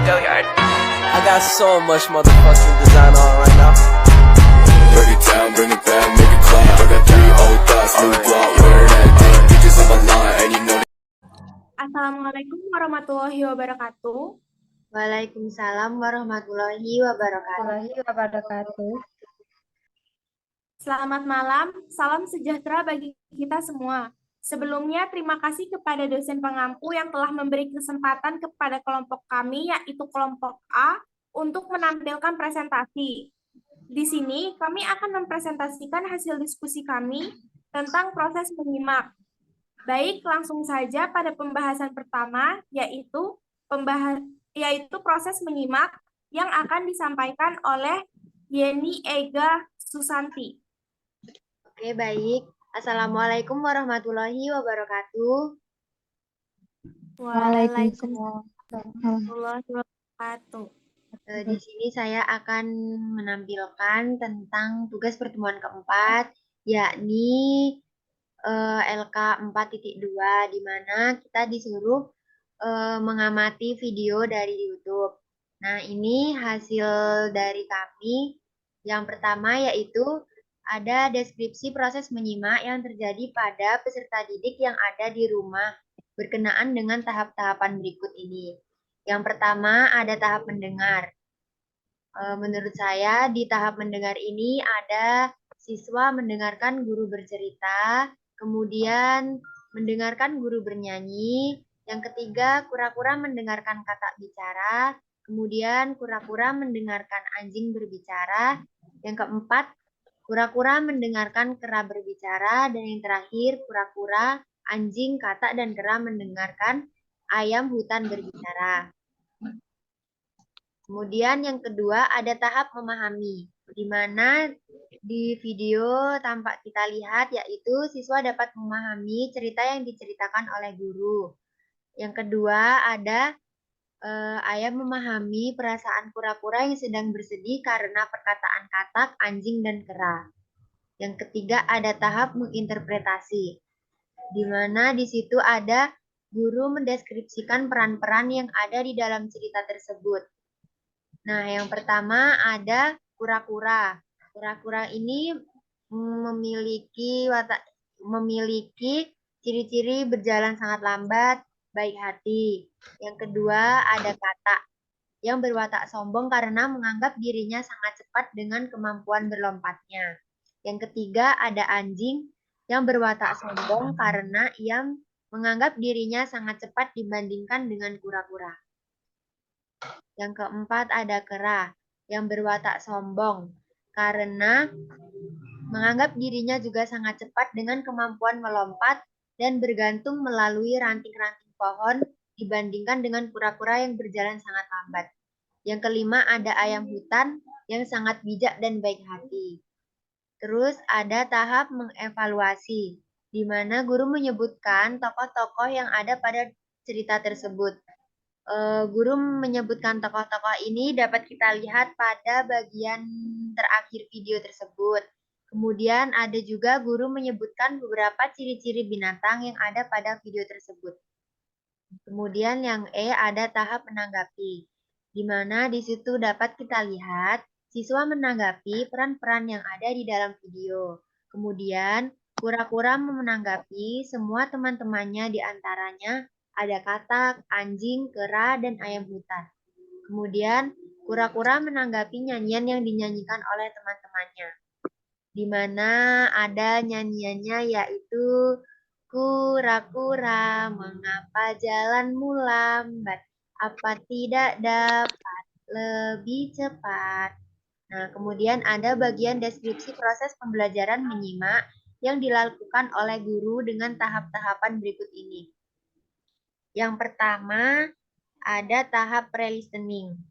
I got so much motherfucking design on right now. Break it down, bring it back, make it clap. I got 3 old thoughts, new block, wear that thing. Bitches on my line, and you know. Assalamualaikum warahmatullahi wabarakatuh. Waalaikumsalam warahmatullahi wabarakatuh. Selamat malam, salam sejahtera bagi kita semua. Sebelumnya, terima kasih kepada dosen pengampu yang telah memberi kesempatan kepada kelompok kami, yaitu kelompok A, untuk menampilkan presentasi. Di sini, kami akan mempresentasikan hasil diskusi kami tentang proses menyimak. Baik, langsung saja pada pembahasan pertama, yaitu proses menyimak yang akan disampaikan oleh Yeni Ega Susanti. Oke, baik. Assalamualaikum warahmatullahi wabarakatuh. Waalaikumsalam warahmatullahi wabarakatuh. Di sini saya akan menampilkan tentang tugas pertemuan keempat, yakni LK 4.2, di mana kita disuruh mengamati video dari YouTube. Nah, ini hasil dari kami. Yang pertama yaitu ada deskripsi proses menyimak yang terjadi pada peserta didik yang ada di rumah berkenaan dengan tahap-tahapan berikut ini. Yang pertama ada tahap mendengar. Menurut saya di tahap mendengar ini ada siswa mendengarkan guru bercerita, kemudian mendengarkan guru bernyanyi, yang ketiga kura-kura mendengarkan katak bicara, kemudian kura-kura mendengarkan anjing berbicara, yang keempat kura-kura mendengarkan kera berbicara, dan yang terakhir kura-kura, anjing, katak, dan kera mendengarkan ayam hutan berbicara. Kemudian yang kedua ada tahap memahami, di mana di video tampak kita lihat yaitu siswa dapat memahami cerita yang diceritakan oleh guru. Yang kedua ada ayam memahami perasaan kura-kura yang sedang bersedih karena perkataan katak, anjing, dan kera. Yang ketiga ada tahap menginterpretasi, di mana di situ ada guru mendeskripsikan peran-peran yang ada di dalam cerita tersebut. Nah, yang pertama ada kura-kura. Kura-kura ini memiliki ciri-ciri berjalan sangat lambat, baik hati. Yang kedua ada katak yang berwatak sombong karena menganggap dirinya sangat cepat dengan kemampuan berlompatnya. Yang ketiga ada anjing yang berwatak sombong karena ia menganggap dirinya sangat cepat dibandingkan dengan kura-kura. Yang keempat ada kera yang berwatak sombong karena menganggap dirinya juga sangat cepat dengan kemampuan melompat dan bergantung melalui ranting-ranting pohon dibandingkan dengan kura-kura yang berjalan sangat lambat. Yang kelima ada ayam hutan yang sangat bijak dan baik hati. Terus ada tahap mengevaluasi, di mana guru menyebutkan tokoh-tokoh yang ada pada cerita tersebut. Guru menyebutkan tokoh-tokoh ini dapat kita lihat pada bagian terakhir video tersebut. Kemudian ada juga guru menyebutkan beberapa ciri-ciri binatang yang ada pada video tersebut. Kemudian yang E ada tahap menanggapi, di mana di situ dapat kita lihat siswa menanggapi peran-peran yang ada di dalam video. Kemudian kura-kura menanggapi semua teman-temannya, di antaranya ada katak, anjing, kera, dan ayam hutan. Kemudian kura-kura menanggapi nyanyian yang dinyanyikan oleh teman-temannya, di mana ada nyanyiannya yaitu kura-kura, mengapa jalanmu lambat? Apa tidak dapat lebih cepat? Nah, kemudian ada bagian deskripsi proses pembelajaran menyimak yang dilakukan oleh guru dengan tahap-tahapan berikut ini. Yang pertama ada tahap pre-listening.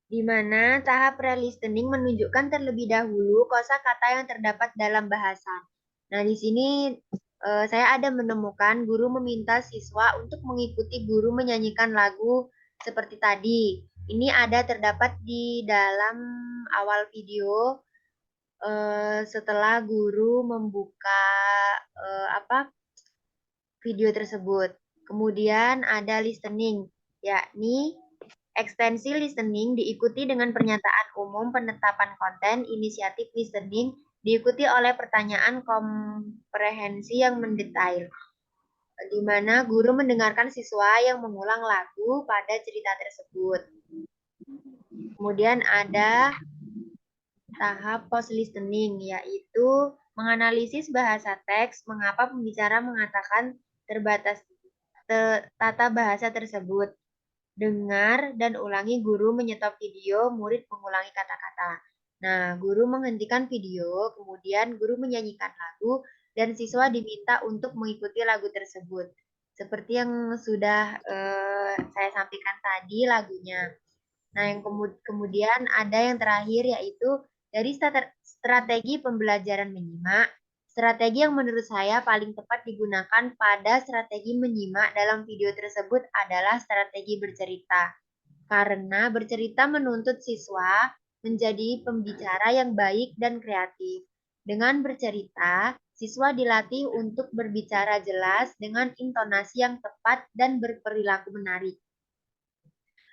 Di mana tahap pre-listening menunjukkan terlebih dahulu kosakata yang terdapat dalam bahasa. Nah, di sini saya ada menemukan guru meminta siswa untuk mengikuti guru menyanyikan lagu seperti tadi. Ini ada terdapat di dalam awal video setelah guru membuka video tersebut. Kemudian ada listening, yakni ekstensi listening diikuti dengan pernyataan umum penetapan konten. Inisiatif listening diikuti oleh pertanyaan komprehensi yang mendetail, di mana guru mendengarkan siswa yang mengulang lagu pada cerita tersebut. Kemudian ada tahap post listening, yaitu menganalisis bahasa teks, mengapa pembicara mengatakan terbatas tata bahasa tersebut. Dengar dan ulangi, guru menyetop video, murid mengulangi kata-kata. Nah, guru menghentikan video, kemudian guru menyanyikan lagu, dan siswa diminta untuk mengikuti lagu tersebut. Seperti yang sudah saya sampaikan tadi lagunya. Nah, yang kemudian ada yang terakhir, yaitu dari strategi pembelajaran menyimak. Strategi yang menurut saya paling tepat digunakan pada strategi menyimak dalam video tersebut adalah strategi bercerita. Karena bercerita menuntut siswa menjadi pembicara yang baik dan kreatif. Dengan bercerita, siswa dilatih untuk berbicara jelas dengan intonasi yang tepat dan berperilaku menarik.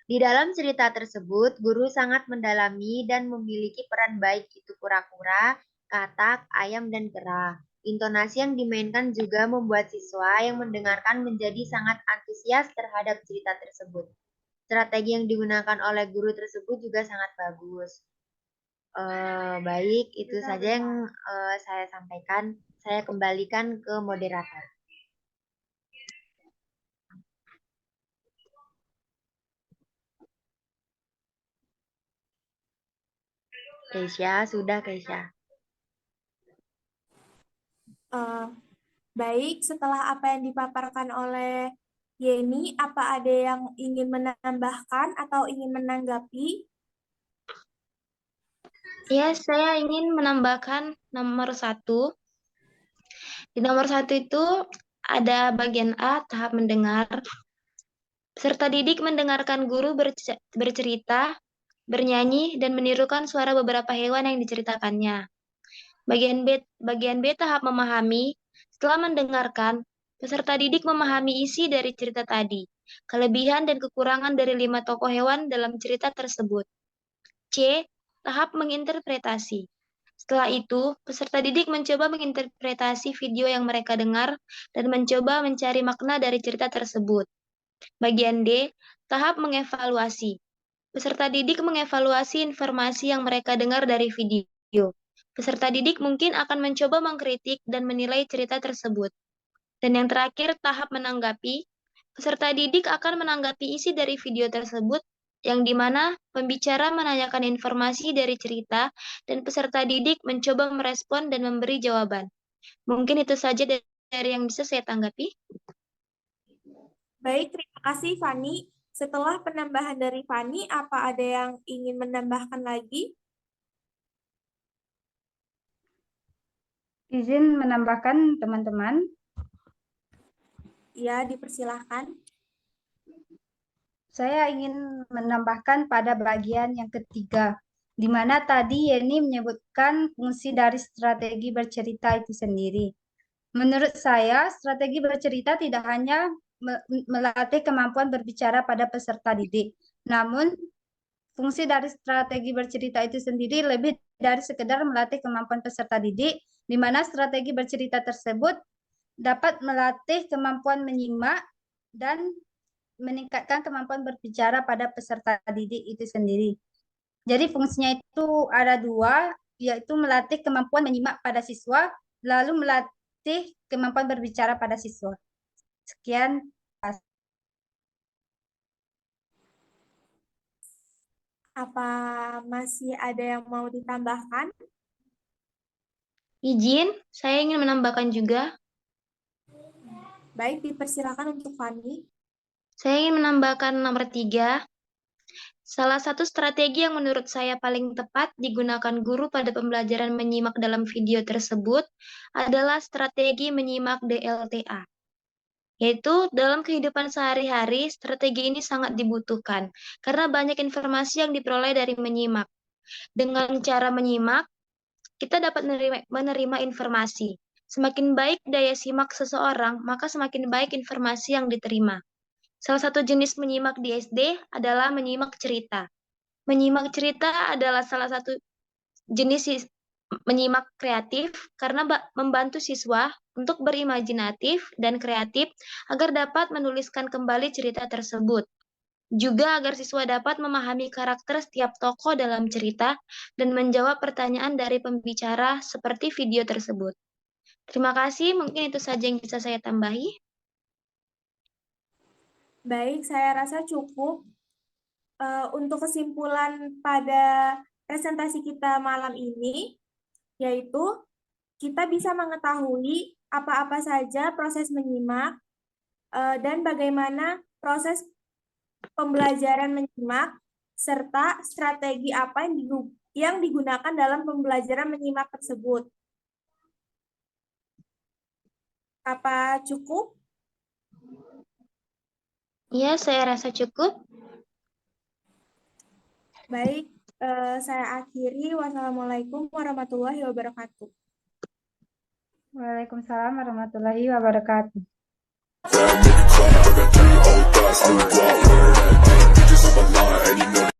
Di dalam cerita tersebut, guru sangat mendalami dan memiliki peran baik itu kura-kura, katak, ayam, dan kera. Intonasi yang dimainkan juga membuat siswa yang mendengarkan menjadi sangat antusias terhadap cerita tersebut. Strategi yang digunakan oleh guru tersebut juga sangat bagus. Baik, itu saja yang saya sampaikan. Saya kembalikan ke moderator. Keisha, sudah Keisha. Baik, setelah apa yang dipaparkan oleh Yeni, apa ada yang ingin menambahkan atau ingin menanggapi? Ya, saya ingin menambahkan nomor 1. Di nomor 1 itu ada bagian A, tahap mendengar. Peserta didik mendengarkan guru bercerita, bernyanyi, dan menirukan suara beberapa hewan yang diceritakannya. Bagian B tahap memahami. Setelah mendengarkan, peserta didik memahami isi dari cerita tadi, kelebihan dan kekurangan dari 5 tokoh hewan dalam cerita tersebut. C. Tahap menginterpretasi. Setelah itu, peserta didik mencoba menginterpretasi video yang mereka dengar dan mencoba mencari makna dari cerita tersebut. Bagian D. Tahap mengevaluasi. Peserta didik mengevaluasi informasi yang mereka dengar dari video. Peserta didik mungkin akan mencoba mengkritik dan menilai cerita tersebut. Dan yang terakhir, tahap menanggapi. Peserta didik akan menanggapi isi dari video tersebut, yang dimana pembicara menanyakan informasi dari cerita dan peserta didik mencoba merespon dan memberi jawaban. Mungkin itu saja dari yang bisa saya tanggapi. Baik, terima kasih Fani. Setelah penambahan dari Fani, apa ada yang ingin menambahkan lagi? Izin menambahkan teman-teman. Ya, dipersilahkan. Saya ingin menambahkan pada bagian yang ketiga, di mana tadi Yeni menyebutkan fungsi dari strategi bercerita itu sendiri. Menurut saya, strategi bercerita tidak hanya melatih kemampuan berbicara pada peserta didik, namun fungsi dari strategi bercerita itu sendiri lebih dari sekedar melatih kemampuan peserta didik, di mana strategi bercerita tersebut dapat melatih kemampuan menyimak dan meningkatkan kemampuan berbicara pada peserta didik itu sendiri. Jadi fungsinya itu ada 2, yaitu melatih kemampuan menyimak pada siswa, lalu melatih kemampuan berbicara pada siswa. Sekian. Apa masih ada yang mau ditambahkan? Izin, saya ingin menambahkan juga. Baik, dipersilakan untuk Fani. Saya ingin menambahkan nomor 3. Salah satu strategi yang menurut saya paling tepat digunakan guru pada pembelajaran menyimak dalam video tersebut adalah strategi menyimak DLTA. Yaitu dalam kehidupan sehari-hari, strategi ini sangat dibutuhkan karena banyak informasi yang diperoleh dari menyimak. Dengan cara menyimak, kita dapat menerima informasi. Semakin baik daya simak seseorang, maka semakin baik informasi yang diterima. Salah satu jenis menyimak di SD adalah menyimak cerita. Menyimak cerita adalah salah satu jenis menyimak kreatif karena membantu siswa untuk berimajinatif dan kreatif agar dapat menuliskan kembali cerita tersebut. Juga agar siswa dapat memahami karakter setiap tokoh dalam cerita dan menjawab pertanyaan dari pembicara seperti video tersebut. Terima kasih, mungkin itu saja yang bisa saya tambahi. Baik, saya rasa cukup. Untuk kesimpulan pada presentasi kita malam ini, yaitu kita bisa mengetahui apa-apa saja proses menyimak dan bagaimana proses pembelajaran menyimak, serta strategi apa yang digunakan dalam pembelajaran menyimak tersebut. Apa cukup? Ya, saya rasa cukup. Baik, saya akhiri. Wassalamualaikum warahmatullahi wabarakatuh. Waalaikumsalam warahmatullahi wabarakatuh. Make it clap, I got 3 old thoughts, new block, where that thing. Bitches on my line, and you know